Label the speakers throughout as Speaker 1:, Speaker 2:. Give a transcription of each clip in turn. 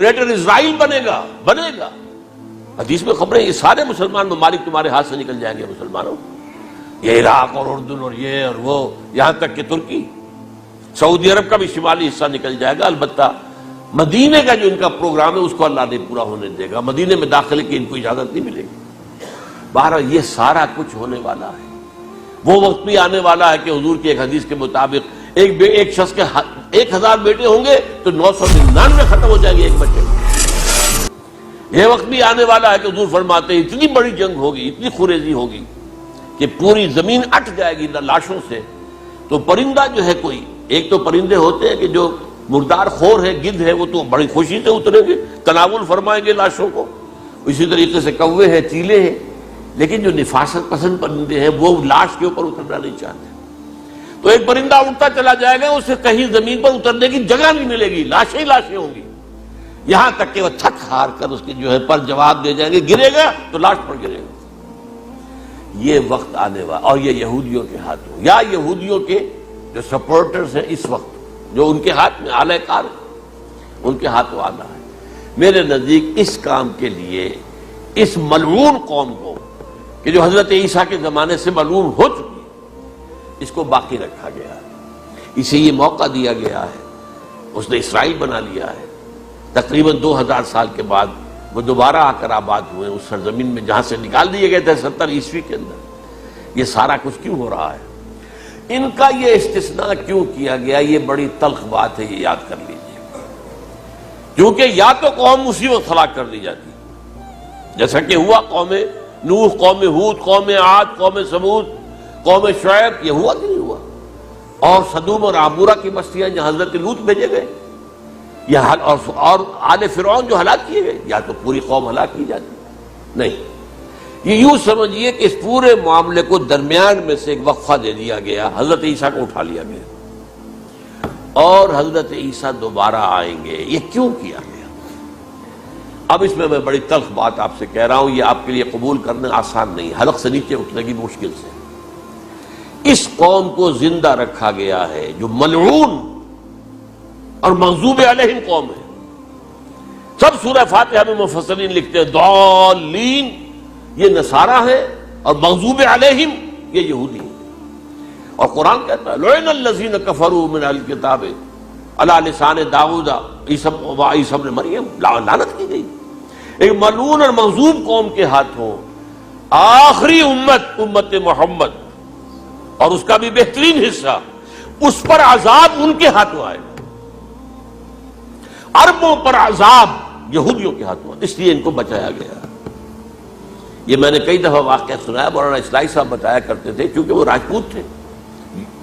Speaker 1: Greater اسرائیل بنے گا. حدیث میں خبریں یہ سارے مسلمان ممالک تمہارے ہاتھ سے نکل جائیں گے مسلمانوں. یہ عراق اور اردن اور یہ اور وہ، یہاں تک کہ ترکی، سعودی عرب کا بھی شمالی حصہ نکل جائے گا. البتہ مدینے کا جو ان کا پروگرام ہے اس کو اللہ نہیں پورا ہونے دے گا. مدینے میں داخلے کی ان کو اجازت نہیں ملے گی. بہرحال یہ سارا کچھ ہونے والا ہے. وہ وقت بھی آنے والا ہے کہ حضور کی ایک حدیث کے مطابق ایک شخص کے 1000 بیٹے ہوں گے تو 999 ختم ہو جائیں گے ایک بچے میں. یہ وقت بھی آنے والا ہے کہ حضور فرماتے ہیں اتنی بڑی جنگ ہوگی، اتنی خونریزی ہوگی کہ پوری زمین اٹ جائے گی لاشوں سے. تو پرندہ جو ہے کوئی، ایک تو پرندے ہوتے ہیں کہ جو مردار خور ہے، گدھ ہے، وہ تو بڑی خوشی سے اتریں گے، تناول فرمائیں گے لاشوں کو. اسی طریقے سے کوے ہیں، چیلے ہیں. لیکن جو نفاست پسند پرندے ہیں وہ لاش کے اوپر اترنا نہیں چاہتے. تو ایک پرندہ اڑتا چلا جائے گا، اسے کہیں زمین پر اترنے کی جگہ نہیں ملے گی، لاشیں ہی لاشیں ہوں گی. یہاں تک کہ وہ تھک ہار کر اس کے جو ہے پر جواب دے جائیں گے، گرے گا تو لاش پر گرے گا. یہ وقت آنے والا، اور یہ یہودیوں کے ہاتھوں، یا یہودیوں کے جو سپورٹرز ہیں اس وقت، جو ان کے ہاتھ میں آلہ کار، ان کے ہاتھوں آنا ہے. میرے نزدیک اس کام کے لیے اس ملعون قوم کو، کہ جو حضرت عیسیٰ کے زمانے سے ملعون ہو چکی ہے، اس کو باقی رکھا گیا ہے. اسے یہ موقع دیا گیا ہے. اس نے اسرائیل بنا لیا ہے. تقریباً 2000 سال کے بعد وہ دوبارہ آ کر آباد ہوئے اس سرزمین میں جہاں سے نکال دیے گئے تھے 70 عیسوی کے اندر. یہ سارا کچھ کیوں ہو رہا ہے؟ ان کا یہ استثناء کیوں کیا گیا؟ یہ بڑی تلخ بات ہے، یہ یاد کر لیجیے. کیونکہ یا تو قوم اسی وقت ہلاک کر دی جاتی، جیسا کہ ہوا قوم نوح، قوم ہود، قوم عاد، قوم ثمود، قوم شعیب. یہ ہوا کہ نہیں ہوا؟ اور سدوم اور عمورہ کی بستیاں جہاں حضرت لوط بھیجے گئے، اور آل فرعون جو ہلاک کیے گئے. یا تو پوری قوم ہلاک کی جاتی، نہیں. یہ یوں سمجھیے کہ اس پورے معاملے کو درمیان میں سے ایک وقفہ دے دیا گیا. حضرت عیسیٰ کو اٹھا لیا گیا اور حضرت عیسیٰ دوبارہ آئیں گے. یہ کیوں کیا گیا؟ اب اس میں بڑی تلخ بات آپ سے کہہ رہا ہوں، یہ آپ کے لیے قبول کرنا آسان نہیں، حلق سے نیچے اٹھنے کی مشکل سے. اس قوم کو زندہ رکھا گیا ہے جو ملعون اور مغضوب علیہم قوم ہے. سب سورہ فاتحہ میں مفسرین لکھتے ہیں ضالین یہ نصارہ ہے، اور مغضوب علیہم یہ یہودی ہیں. اور قرآن کہتا ہے لعن الذین کفروا من اہل الکتاب علی لسان داؤد وعیسی ابن مریم. لعنت کی گئی ایک ملعون اور مغضوب قوم کے ہاتھوں. آخری امت محمد، اور اس کا بھی بہترین حصہ، اس پر عذاب ان کے ہاتھوں آئے گا. عربوں پر عذاب یہودیوں کے ہاتھوں، اس لیے ان کو بچایا گیا. یہ میں نے کئی دفعہ واقعہ سنایا. مولانا اصلاحی صاحب بتایا کرتے تھے، کیونکہ وہ راجپوت تھے،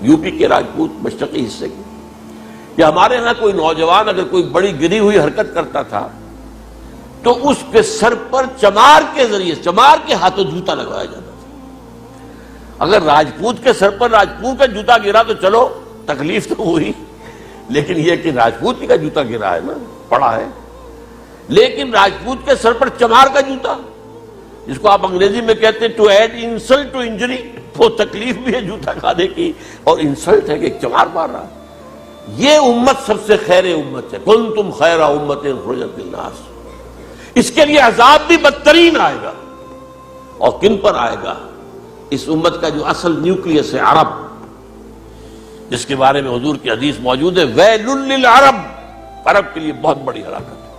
Speaker 1: یو پی کے راجپوت، مشرقی حصے کے، کہ ہمارے ہاں کوئی نوجوان اگر کوئی بڑی گری ہوئی حرکت کرتا تھا تو اس کے سر پر چمار کے ذریعے، چمار کے ہاتھوں جوتا لگوایا جاتا تھا. اگر راجپوت کے سر پر راجپوت کا جوتا گرا تو چلو تکلیف تو ہوئی، لیکن یہ کہ راجپوت کا جوتا گرا ہے نا، پڑا ہے. لیکن راجپوت کے سر پر چمار کا جوتا، جس کو آپ انگریزی میں کہتے ہیں to add insult to injury, وہ تکلیف بھی ہے جوتا کھانے کی، اور انسلٹ ہے کہ ایک چمار مار رہا ہے. یہ امت سب سے خیر امت ہے. کنتم خیر امت اخرجت للناس. اس کے لیے عذاب بھی بدترین آئے گا. اور کن پر آئے گا؟ اس امت کا جو اصل نیوکلیس ہے عرب، جس کے بارے میں حضور کی حدیث موجود ہے ویل للعرب. عرب کے لیے بہت بڑی ہلاکت ہے.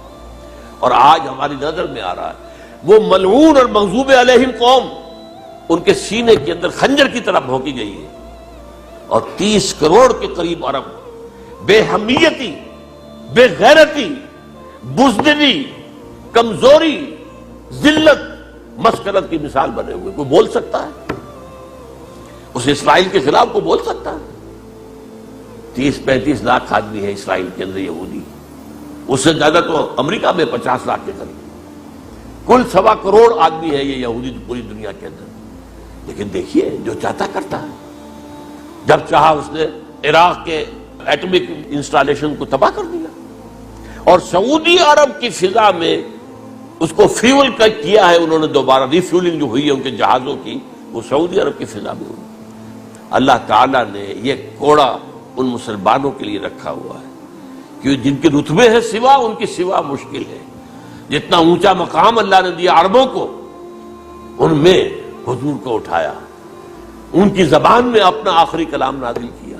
Speaker 1: اور آج ہماری نظر میں آ رہا ہے وہ ملعون اور مغضوب علیہم قوم، ان کے سینے کے اندر خنجر کی طرح بھونکی گئی ہے. اور 30 کروڑ کے قریب عرب بے حمیتی، بے غیرتی، بزدلی، کمزوری، ذلت، مسکنت کی مثال بنے ہوئے. کوئی بول سکتا ہے اس اسرائیل کے خلاف؟ کوئی بول سکتا ہے؟ 30-35 لاکھ آدمی ہے اسرائیل کے اندر یہودی، اس سے زیادہ تو امریکہ میں 50 لاکھ کے قریب. کل 1.25 کروڑ آدمی ہے یہ یہودی پوری دنیا کے اندر. لیکن دیکھیے جو چاہتا کرتا ہے. جب چاہا اس نے عراق کے ایٹمک انسٹالیشن کو تباہ کر دیا، اور سعودی عرب کی فضا میں اس کو فیول کیا ہے انہوں نے. دوبارہ ری فیولنگ جو ہوئی ہے ان کے جہازوں کی، وہ سعودی عرب کی فضا میں ہوئی. اللہ تعالیٰ نے یہ کوڑا ان مسلمانوں کے لیے رکھا ہوا ہے کہ جن کے رتبے ہیں سوا، ان کی سوا مشکل ہے. جتنا اونچا مقام اللہ نے دیا عربوں کو، ان میں حضور کو اٹھایا، ان کی زبان میں اپنا آخری کلام نازل کیا،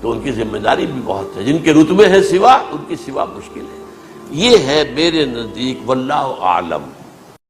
Speaker 1: تو ان کی ذمہ داری بھی بہت ہے. جن کے رتبے ہیں سوا، ان کی سوا مشکل ہے. یہ ہے میرے نزدیک واللہ اعلم